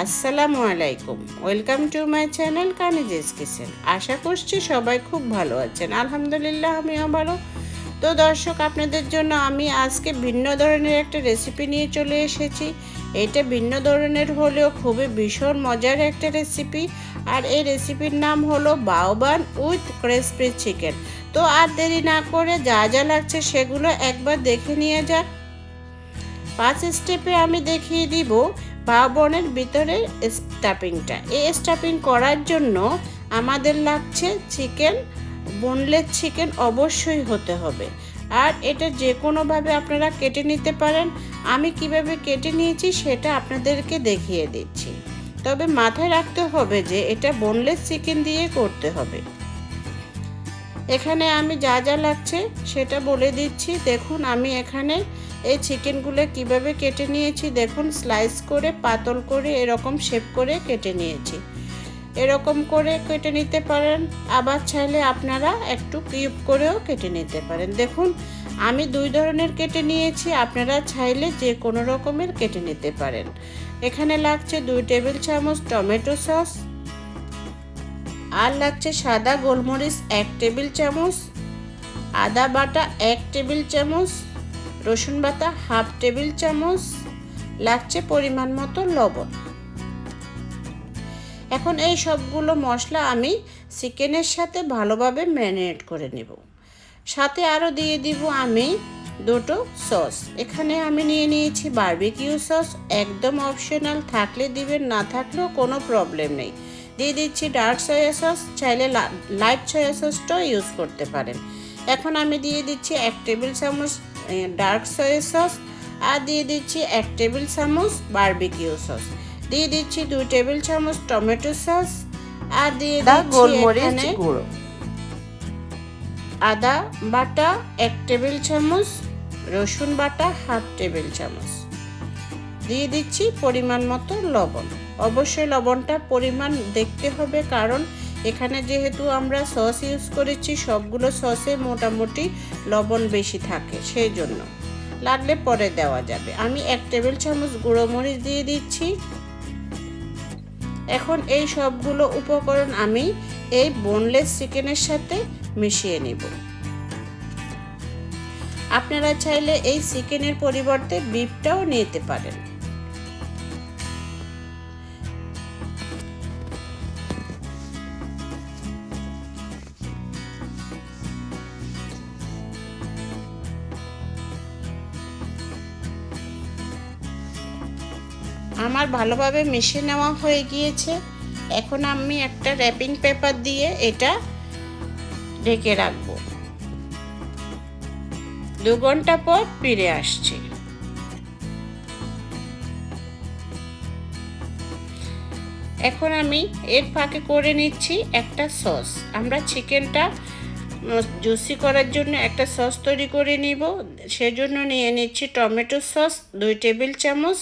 আসসালামু আলাইকুম, welcome to my channel Kaniz's kitchen. আশা করছি সবাই খুব ভালো আছেন। আলহামদুলিল্লাহ আমিও ভালো। তো দর্শক, আপনাদের জন্য আমি আজকে ভিন্ন ধরনের একটা রেসিপি নিয়ে চলে এসেছি। এটা ভিন্ন ধরনের হলেও খুবই ভীষণ মজার একটা রেসিপি। আর এই রেসিপির নাম হলো বাওবান উইথ ক্রিসপি চিকেন। তো আর দেরি না করে যা যা লাগছে সেগুলো একবার দেখে নিয়ে যাক। 5 স্টেপে আমি দেখিয়ে দিব বাওবনের ভিতরে স্টাফিংটা। এই স্টাফিং করার জন্য আমাদের লাগছে চিকেন, বোনলেস চিকেন অবশ্যই হতে হবে। আর এটা যে কোনোভাবে আপনারা কেটে নিতে পারেন। আমি কিভাবে কেটে নিয়েছি সেটা আপনাদেরকে দেখিয়ে দিচ্ছি। তবে মাথায় রাখতে হবে যে এটা বোনলেস চিকেন দিয়ে করতে হবে। এখানে আমি যা যা লাগছে সেটা বলে দিচ্ছি। দেখুন, আমি এখানে এই চিকেনগুলো কিভাবে কেটে নিয়েছি। দেখুন, স্লাইস করে পাতল করে এরকম শেপ করে কেটে নিয়েছি। এরকম করে কেটে নিতে পারেন, আবার চাইলে আপনারা একটু কিউব করেও কেটে নিতে পারেন। দেখুন, আমি 2 ধরনের কেটে নিয়েছি, আপনারা চাইলে যে কোনো রকমের কেটে নিতে পারেন। এখানে লাগছে 2 টেবিল চামচ টমেটো সস, আর লাগছে সাদা গোলমরিচ 1 টেবিল চামচ, আদা বাটা 1 টেবিল চামচ, রসুন বাটা 1/2 টেবিল চামচ, লাগছে পরিমাণ মতো লবণ। এখন এই সবগুলো মশলা আমি চিকেনের সাথে ভালোভাবে ম্যারিনেট করে নেব। সাথে আরও দিয়ে দিব আমি 2টো সস। এখানে আমি নিয়ে নিয়েছি বারবিকিউ সস, একদম অপশনাল, থাকলে দিবেন, না থাকলেও কোনো প্রবলেম নেই। দিয়ে দিচ্ছি ডার্ক সয়া সস, চাইলে লাইট সয়া সসটাও ইউজ করতে পারেন। এখন আমি দিয়ে দিচ্ছি 1 টেবিল চামচ ডার্ক সয়া সস, আর দিয়ে দিচ্ছি 1 টেবিল চামচ বারবিকিউ সস, দিয়ে দিচ্ছি 2 টেবিল চামচ টমেটো সস, আর দিয়ে দিচ্ছি গোলমরিচ গুঁড়ো, আদা বাটা 1 টেবিল চামচ, রসুন বাটা 1/2 টেবিল চামচ, দিয়ে দিচ্ছি পরিমাণ মতো লবণ। অবশ্যই লবণটা পরিমাণ দেখতে হবে, কারণ এখানে যেহেতু আমরা সস ইউজ করেছি, সবগুলো সসে মোটামুটি লবণ বেশি থাকে, সেই জন্য লাগলে পরে দেওয়া যাবে। আমি 1 টেবিল চামচ গুঁড়ো মরিচ দিয়ে দিচ্ছি। এখন এই সবগুলো উপকরণ আমি এই বোনলেস চিকেনের সাথে মিশিয়ে নেব। আপনারা চাইলে এই চিকেনের পরিবর্তে বিফটাও নিতে পারেন। আমার ভালোভাবে মিশিয়ে নেওয়া হয়ে গিয়েছে। এখন আমি একটা র্যাপিং পেপার দিয়ে এটা ঢেকে রাখবো। 2 ঘন্টা পর ফিরে আসছি। এখন আমি এর ফাঁকে করে নিচ্ছি একটা সস। আমরা চিকেনটা জুসি করার জন্য একটা সস তৈরি করে নিব। সেজন্য নিয়ে নিচ্ছি টমেটো সস 2 টেবিল চামচ,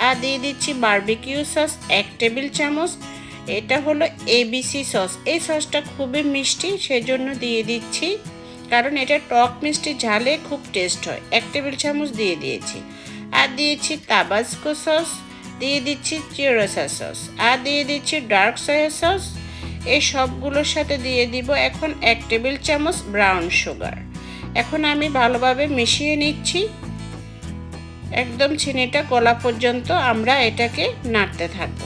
আর দিয়ে দিচ্ছি বারবিকিউ সস 1 টেবিল চামচ। এটা হলো এবিসি সস। এই সসটা খুবই মিষ্টি, সেজন্য দিয়ে দিচ্ছি, কারণ এটা টক মিষ্টি ঝালে খুব টেস্ট হয়। 1 টেবিল চামচ দিয়ে দিয়েছি। আর দিয়েছি তাবাস্কো সস, দিয়ে দিচ্ছি চিরোসা সস, আর দিয়ে দিচ্ছি ডার্ক সয়া সস। এই সবগুলোর সাথে দিয়ে দিব এখন 1 টেবিল চামচ ব্রাউন সুগার। এখন আমি ভালোভাবে মিশিয়ে নিচ্ছি, একদম চিনিটা গলা পর্যন্ত আমরা এটাকে নাড়তে থাকবো।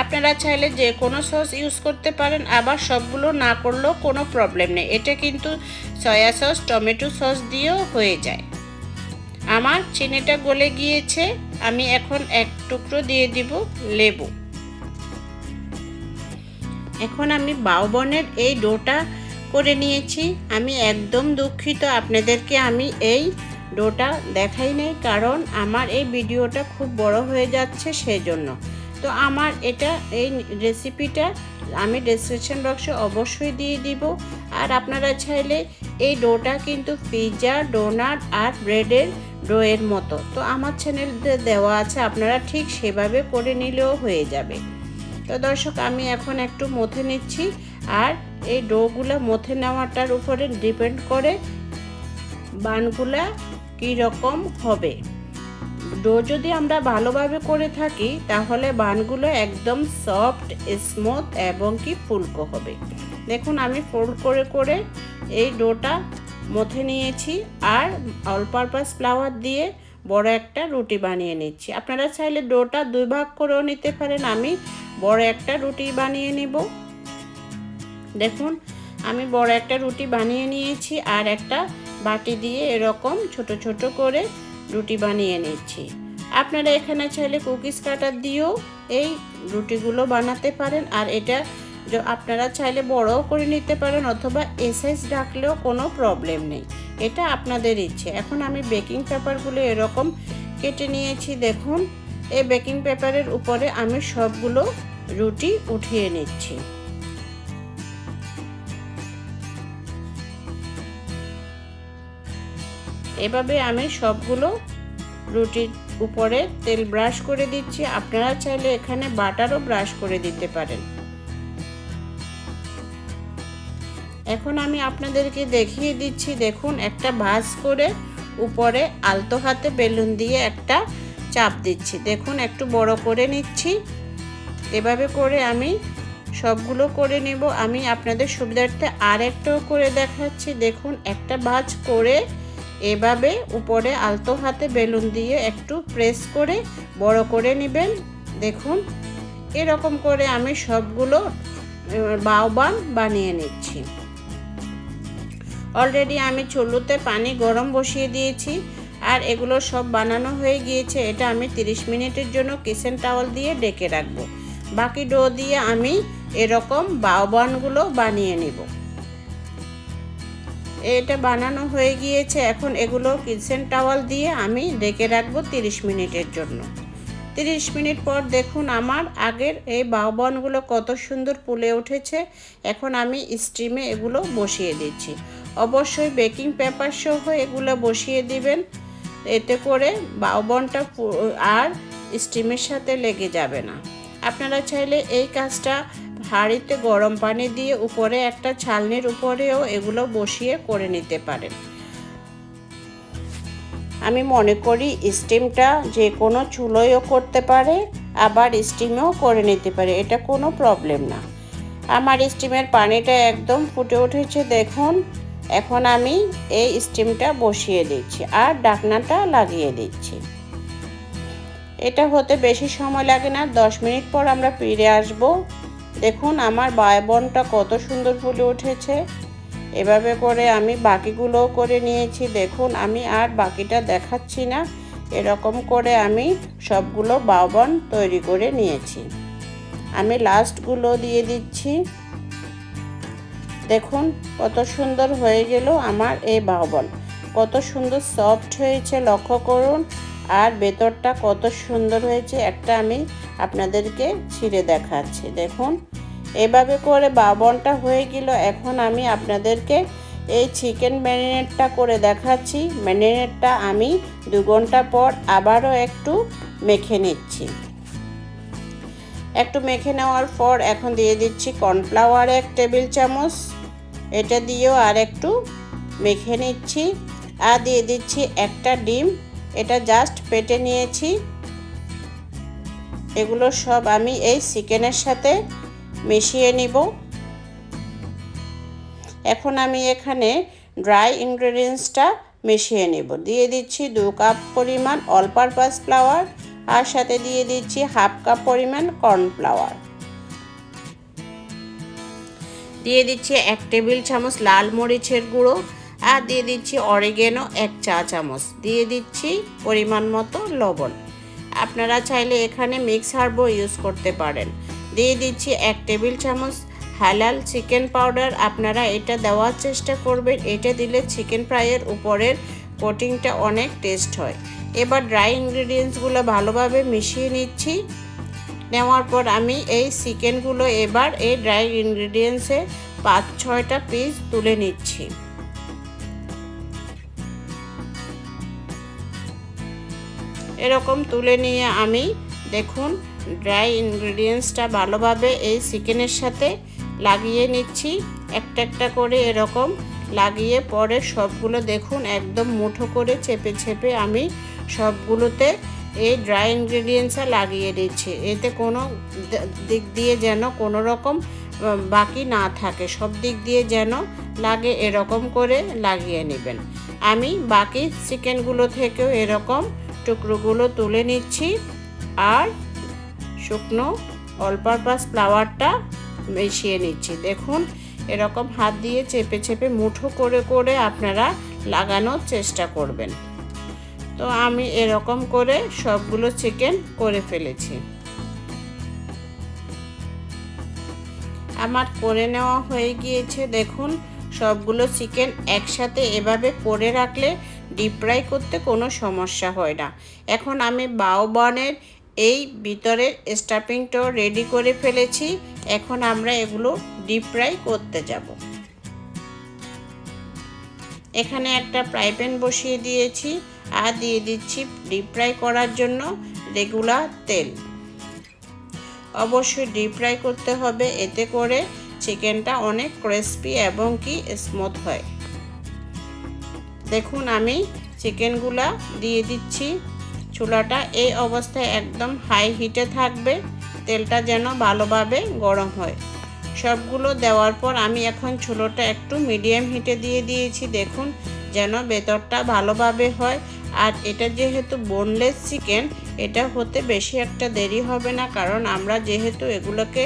আপনারা চাইলে যে কোনো সস ইউজ করতে পারেন, আবার সবগুলো না করলেও কোনো প্রবলেম নেই। এটা কিন্তু সয়া সস টমেটো সস দিয়েও হয়ে যায়। আমার চিনিটা গলে গিয়েছে, আমি এখন 1 টুকরো দিয়ে দিব লেবু। এখন আমি বাওবনের এই ডোটা করে নিয়েছি। আমি একদম দুঃখিত, আপনাদেরকে আমি এই ডোটা দেখাই নাই, কারণ আমার এই ভিডিওটা খুব বড় হয়ে যাচ্ছে, সেজন্য। তো আমার এটা এই রেসিপিটা আমি ডেসক্রিপশন বক্সে অবশ্যই দিয়ে দিব। আর আপনারা চাইলে এই ডোটা কিন্তু পিৎজা, ডোনাট আর ব্রেডের ডোয়ের মতো, তো আমার চ্যানেলে দেওয়া আছে, আপনারা ঠিক সেভাবে করে নিলেও হয়ে যাবে। তো দর্শক, আমি এখন একটু মথে নিচ্ছি। আর এই ডোগুলো মথে নেওয়াটার উপরে ডিপেন্ড করে বানগুলা কী রকম হবে। ডো যদি আমরা ভালোভাবে করে থাকি তাহলে বানগুলো একদম সফট, স্মুথ এবং কি ফুলকো হবে। দেখুন আমি ফোল্ড করে করে এই ডোটা মথে নিয়েছি আর অল পারপাস ফ্লাওয়ার দিয়ে বড় একটা রুটি বানিয়ে নিচ্ছি। আপনারা চাইলে ডোটা 2 ভাগ করেও নিতে পারেন। আমি বড় একটা রুটি বানিয়ে নিব। দেখুন আমি বড় একটা রুটি বানিয়ে নিয়েছি আর একটা বাটি দিয়ে এরকম ছোট ছোট করে রুটি বানিয়ে নিচ্ছি। আপনারা এখানে চাইলে কুকিজ কাটার দিয়েও এই রুটিগুলো বানাতে পারেন। আর এটা আপনারা চাইলে বড়ও করে নিতে পারেন অথবা এ সাইজ রাখলেও কোনো প্রবলেম নেই, এটা আপনাদের ইচ্ছে। এখন আমি বেকিং পেপারগুলো এরকম কেটে নিয়েছি। দেখুন এই বেকিং পেপারের উপরে আমি সবগুলো রুটি উঠিয়ে নিচ্ছি। এভাবে আমি সবগুলো রুটির উপরে তেল ব্রাশ করে দিচ্ছি। আপনারা চাইলে এখানে বাটারও ব্রাশ করে দিতে পারেন। এখন আমি আপনাদেরকে দেখিয়ে দিচ্ছি। দেখুন একটা ভাঁজ করে উপরে আলতো হাতে বেলুন দিয়ে একটা চাপ দিচ্ছি। দেখুন একটু বড় করে নিচ্ছি। এভাবে করে আমি সবগুলো করে নেব। আমি আপনাদের সুবিধার্থে আর একটাও করে দেখাচ্ছি। দেখুন একটা ভাঁজ করে এভাবে উপরে আলতো হাতে বেলুন দিয়ে একটু প্রেস করে বড় করে নেবেন। দেখুন এরকম করে আমি সবগুলো বাউবান বানিয়ে নিচ্ছি। অলরেডি আমি চুলোতে পানি গরম বসিয়ে দিয়েছি আর এগুলো সব বানানো হয়ে গিয়েছে। এটা আমি 30 মিনিটের জন্য কিচেন টাওয়াল দিয়ে ঢেকে রাখবো। বাকি ডো দিয়ে আমি এরকম বাউবানগুলো বানিয়ে নিব। এটা বানানো হয়ে গিয়েছে। এখন এগুলো কিচেন টাওয়াল দিয়ে আমি ঢেকে রাখবো 30 মিনিটের জন্য। 30 মিনিট পর দেখুন আমার আগের এই বাউবানগুলো কত সুন্দর ফুলে উঠেছে। এখন আমি স্টিমে এগুলো বসিয়ে দিচ্ছি। অবশ্যই বেকিং পেপার সহ এগুলো বসিয়ে দিবেন, এতে করে বাউবানটা আর স্টিমের সাথে লেগে যাবে না। আপনারা চাইলে এই কাজটা হাঁড়িতে গরম পানি দিয়ে উপরে একটা ছালনির উপরেও এগুলো বসিয়ে করে নিতে পারেন। আমি মনে করি স্টিমটা যে কোনো চুলোয়ও করতে পারে, আবার স্টিমেও করে নিতে পারে, এটা কোনো প্রবলেম না। আমার স্টিমের পানিটা একদম ফুটে উঠেছে। দেখুন এখন আমি এই স্টিমটা বসিয়ে দিচ্ছি আর ঢাকনাটা লাগিয়ে দিচ্ছি। এটা হতে বেশি সময় লাগে না, 10 মিনিট পর আমরা ফিরে আসব। দেখুন আমার বাউবানটা কত সুন্দর ফুলে উঠেছে। এভাবে করে আমি বাকিগুলোও করে নিয়েছি। দেখুন আমি আর বাকিটা দেখাচ্ছি না, এরকম করে আমি সবগুলো বাউবান তৈরি করে নিয়েছি। আমি লাস্টগুলো দিয়ে দিচ্ছি। দেখুন কত সুন্দর হয়ে গেল আমার এই বাউবান, কত সুন্দর সফট হয়েছে লক্ষ্য করুন। আর ভেতরটা কত সুন্দর হয়েছে, একটা আমি আপনাদেরকে ছিঁড়ে দেখাচ্ছি। দেখুন এভাবে করে বাউবানটা হয়ে গেল। এখন আমি আপনাদেরকে এই চিকেন ম্যারিনেটটা করে দেখাচ্ছি। ম্যারিনেটটা আমি 2 ঘন্টা পর আবারও একটু মেখে নিচ্ছি। একটু মেখে নেওয়ার পর এখন দিয়ে দিচ্ছি কর্নফ্লাওয়ার 1 টেবিল চামচ, এটা দিয়েও আর একটু মেখে নিচ্ছি। আর দিয়ে দিচ্ছি একটা ডিম, এটা জাস্ট ফেটে নিয়েছি। এগুলো সব আমি এই চিকেনের সাথে মিশিয়ে নিব। এখন আমি এখানে ড্রাই ইনগ্রেডিয়েন্টসটা মিশিয়ে নেব। দিয়ে দিচ্ছি 2 কাপ পরিমাণ অল পারপাস ফ্লাওয়ার আর সাথে দিয়ে দিচ্ছি 1/2 কাপ পরিমাণ কর্নফ্লাওয়ার। দিয়ে দিচ্ছি 1 টেবিল চামচ লাল মরিচের গুঁড়ো আর দিয়ে দিচ্ছি অরিগেনো 1 চা চামচ। দিয়ে দিচ্ছি পরিমাণ মতো লবণ। আপনারা চাইলে এখানে মিক্স হার্বও ইউজ করতে পারেন। দিয়ে দিচ্ছি 1 টেবিল চামচ হালাল চিকেন পাউডার। আপনারা এটা দেওয়ার চেষ্টা করবেন, এটা দিলে চিকেন ফ্রাইয়ের উপরের কোটিংটা অনেক টেস্ট হয়। এবার ড্রাই ইনগ্রেডিয়েন্টসগুলো ভালোভাবে মিশিয়ে নিচ্ছি। নেওয়ার পর আমি এই চিকেনগুলো এবার এই ড্রাই ইনগ্রেডিয়েন্টসে 5-6টা পিস তুলে নিচ্ছি। এরকম তুলে নিয়ে আমি দেখুন ড্রাই ইনগ্রেডিয়েন্টসটা ভালোভাবে এই চিকেনের সাথে লাগিয়ে নিচ্ছি। একটা একটা করে এরকম লাগিয়ে পরে সবগুলো দেখুন একদম মুঠো করে চেপে চেপে আমি সবগুলোতে এই ড্রাই ইনগ্রেডিয়েন্টসটা লাগিয়ে দিচ্ছি। এতে কোনো দিক দিয়ে যেন কোনো রকম বাকি না থাকে, সব দিক দিয়ে যেন লাগে এরকম করে লাগিয়ে নেবেন। আমি বাকি চিকেনগুলো থেকেও এরকম টুকরোগুলো তুলে নিচ্ছি আর শুকনো অল পারপাস ফ্লাওয়ারটা মিশিয়ে নিচ্ছি। দেখুন এরকম হাত দিয়ে চেপে চেপে মুঠো করে করে আপনারা লাগানোর চেষ্টা করবেন। তো আমি এরকম করে সবগুলো চিকেন করে ফেলেছি। আমার করে নেওয়া হয়ে গিয়েছে। দেখুন সবগুলো চিকেন একসাথে এভাবে করে রাখলে ডিপ ফ্রাই করতে কোনো সমস্যা হয় না। এখন আমি বাও বানের এই ভিতরের স্টাফিংটাও রেডি করে ফেলেছি। এখন আমরা এগুলো ডিপ ফ্রাই করতে যাব। এখানে একটা ফ্রাই প্যান বসিয়ে দিয়েছি আর দিয়ে দিচ্ছি ডিপ ফ্রাই করার জন্য রেগুলার তেল। অবশ্যই ডিপ ফ্রাই করতে হবে, এতে করে চিকেনটা অনেক ক্রিস্পি এবং কি স্মুথ হয়। দেখুন আমি চিকেনগুলা দিয়ে দিচ্ছি। চুলাটা এই অবস্থায় একদম হাই হিটে থাকবে, তেলটা যেন ভালোভাবে গরম হয়। সবগুলো দেওয়ার পর আমি এখন চুলোটা একটু মিডিয়াম হিটে দিয়ে দিয়েছি। দেখুন যেন ভেতরটা ভালোভাবে হয়। আর এটা যেহেতু বোনলেস চিকেন, এটা হতে বেশি একটা দেরি হবে না, কারণ আমরা যেহেতু এগুলোকে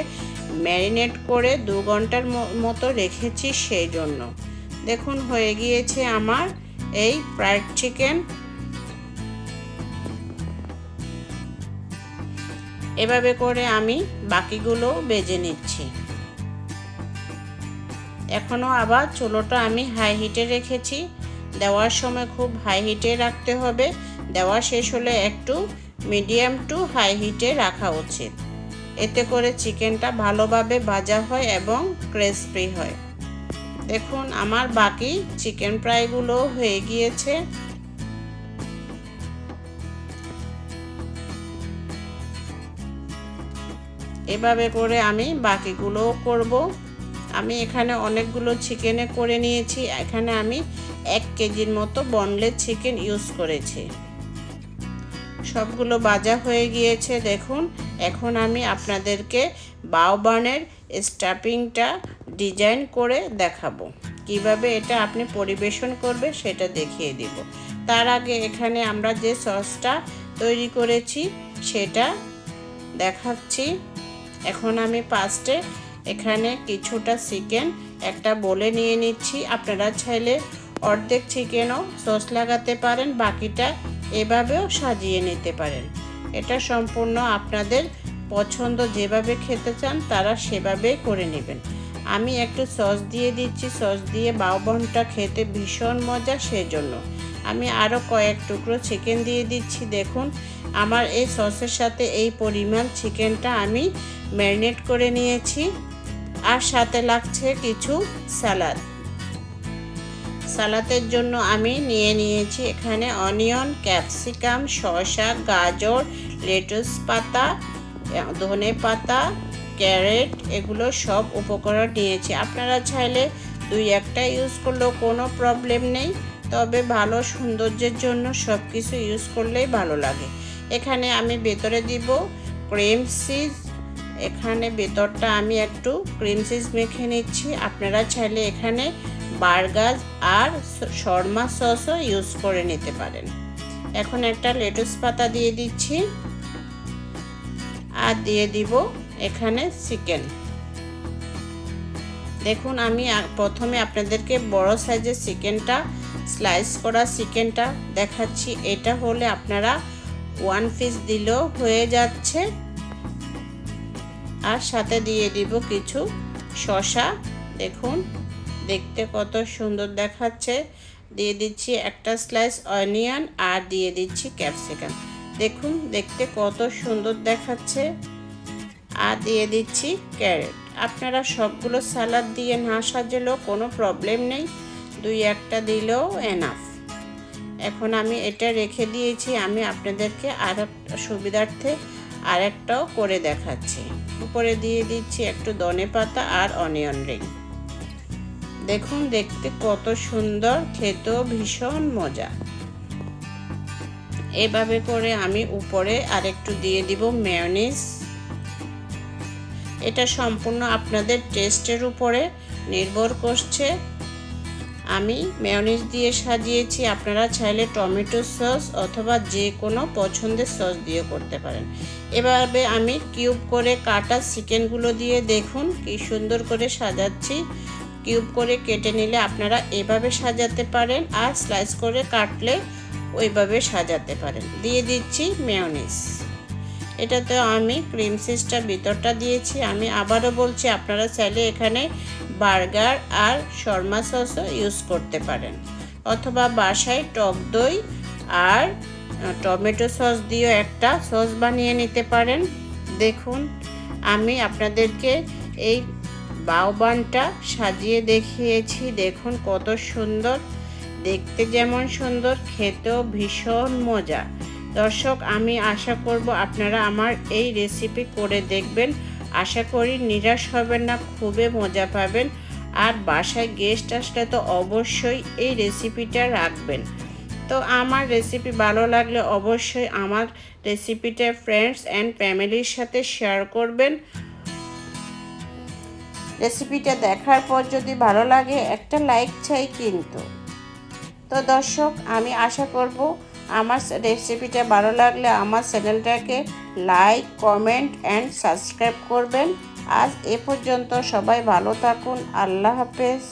ম্যারিনেট করে 2 ঘন্টার মতো রেখেছি সেই জন্য। দেখুন হয়ে গিয়েছে আমার এই ফ্রাইড চিকেন। এভাবে করে আমি বাকিগুলো ভেজে নিচ্ছি। এখনও আবার চুলোটা আমি হাই হিটে রেখেছি। দেওয়ার সময় খুব হাই হিটে রাখতে হবে, দেওয়া শেষ হলে একটু মিডিয়াম টু হাই হিটে রাখা উচিত। এতে করে চিকেনটা ভালোভাবে ভাজা হয় এবং ক্রিস্পি হয়। দেখুন আমার বাকি চিকেন ফ্রাইগুলো হয়ে গিয়েছে। এভাবে করে আমি বাকিগুলোও করব। আমি এখানে অনেকগুলো চিকেনে করে নিয়েছি। এখানে আমি 1 কেজির মতো বোনলেস চিকেন ইউজ করেছি। সবগুলো ভাজা হয়ে গিয়েছে। দেখুন এখন আমি আপনাদেরকে বাও বানের স্টাফিংটা ডিজাইন করে দেখাবো। কিভাবে এটা আপনি পরিবেশন করবে সেটা দেখিয়ে দিব। তার আগে এখানে আমরা যে সসটা তৈরি করেছি সেটা দেখাচ্ছি। এখন আমি ফার্স্টে এখানে কিছুটা চিকেন একটা বলে নিয়ে নিচ্ছি। আপনারা চাইলে অর্ধেক চিকেনও সস লাগাতে পারেন, বাকিটা এভাবেও সাজিয়ে নিতে পারেন। এটা সম্পূর্ণ আপনাদের পছন্দ, যেভাবে খেতে চান তারা সেভাবে করে নেবেন। আমি একটু সস দিয়ে দিচ্ছি। সস দিয়ে বাও বানটা খেতে ভীষণ মজা, সেজন্য আমি আরও কয়েক টুকরো চিকেন দিয়ে দিচ্ছি। দেখুন আমার এই সসের সাথে এই পরিমাণ চিকেনটা আমি ম্যারিনেট করে নিয়েছি। আর সাথে লাগছে কিছু স্যালাড। সালাদের জন্য আমি নিয়েছি এখানে অনিয়ন, ক্যাপসিকাম, শসা, গাজর, লেটুস পাতা, ধনে পাতা, ক্যারেট, এগুলো সব উপকরণ নিয়েছি। আপনারা চাইলে 2-1টা ইউজ করলেও কোনো প্রবলেম নেই, তবে ভালো সৌন্দর্যের জন্য সব কিছু ইউজ করলেই ভালো লাগে। এখানে আমি ভেতরে দিব ক্রিম চিজ। এখানে ভেতরটা আমি একটু ক্রিম চিজ মেখে নিচ্ছি। আপনারা চাইলে এখানে বার্গার আর শর্মা সসও ইউজ করে নিতে পারেন। এখন একটা লেটুস পাতা দিয়ে দিচ্ছি আর দিয়ে দিব এখানে চিকেন। দেখুন আমি প্রথমে আপনাদেরকে বড় সাইজের চিকেনটা, স্লাইস করা চিকেনটা দেখাচ্ছি। এটা হলে আপনারা 1 পিস দিলেও হয়ে যাচ্ছে। আর সাথে দিয়ে দিব কিছু শসা। দেখুন দেখতে কত সুন্দর দেখাচ্ছে। দিয়ে দিচ্ছি একটা স্লাইস অনিয়ন আর দিয়ে দিচ্ছি ক্যাপসিকাম। দেখুন দেখতে কত সুন্দর দেখাচ্ছে। আর দিয়ে দিচ্ছি ক্যারেট। আপনারা সবগুলো সালাদ দিয়ে না সাজালেও কোনো প্রবলেম নেই, 2-1টা দিলেও এনাফ। এখন আমি এটা রেখে দিয়েছি। আমি আপনাদেরকে আর সুবিধার্থে আরেকটাও করে দেখাচ্ছি। উপরে দিয়ে দিচ্ছি একটু ধনে পাতা আর অনিয়ন রিং। দেখুন দেখতে কত সুন্দর, খেতেও ভীষণ মজা। এভাবে করে আমি উপরে আরেকটু দিয়ে দিব মেয়োনিজ। এটা সম্পূর্ণ আপনাদের টেস্টের উপরে নির্ভর করছে। আমি মেয়োনিজ দিয়ে সাজিয়েছি, আপনারা চাইলে টমেটো সস অথবা যে কোনো পছন্দের সস দিয়ে করতে পারেন। এভাবে আমি কিউব করে কাটা চিকেনগুলো দিয়ে দেখুন কি সুন্দর করে সাজাচ্ছি। কিউব করে কেটে নিলে আপনারা এভাবে সাজাতে পারেন, আর স্লাইস করে কাটলে ওইভাবে সাজাতে পারেন। দিয়ে দিচ্ছি মেয়োনিজ। এটাতে আমি ক্রিম চিজটা ভিতরটা দিয়েছি। আমি আবারও বলছি, আপনারা চাইলে এখানে বার্গার আর শর্মা সসও ইউজ করতে পারেন, অথবা বাসায় টক দই আর টমেটো সস দিয়েও একটা সস বানিয়ে নিতে পারেন। দেখুন আমি আপনাদেরকে এই বাউবানটা সাজিয়ে দেখিয়েছি। দেখুন কত সুন্দর, দেখতে যেমন সুন্দর, খেতেও ভীষণ মজা। দর্শক, আমি আশা করব আপনারা আমার এই রেসিপি করে দেখবেন। আশা করি নিরাশ হবেন না, খুবই মজা পাবেন। আর বাসায় গেস্ট আসলে তো অবশ্যই এই রেসিপিটা রাখবেন। তো আমার রেসিপি ভালো লাগলে অবশ্যই আমার রেসিপিটা ফ্রেন্ডস অ্যান্ড ফ্যামিলির সাথে শেয়ার করবেন। রেসিপিটা দেখার পর যদি ভালো লাগে একটা লাইক চাই কিন্তু। তো দর্শক, আমি আশা করব আমার রেসিপিটা ভালো লাগলে আমার চ্যানেলটাকে লাইক, কমেন্ট অ্যান্ড সাবস্ক্রাইব করবেন। আজ এ পর্যন্ত, সবাই ভালো থাকুন। আল্লাহ হাফেজ।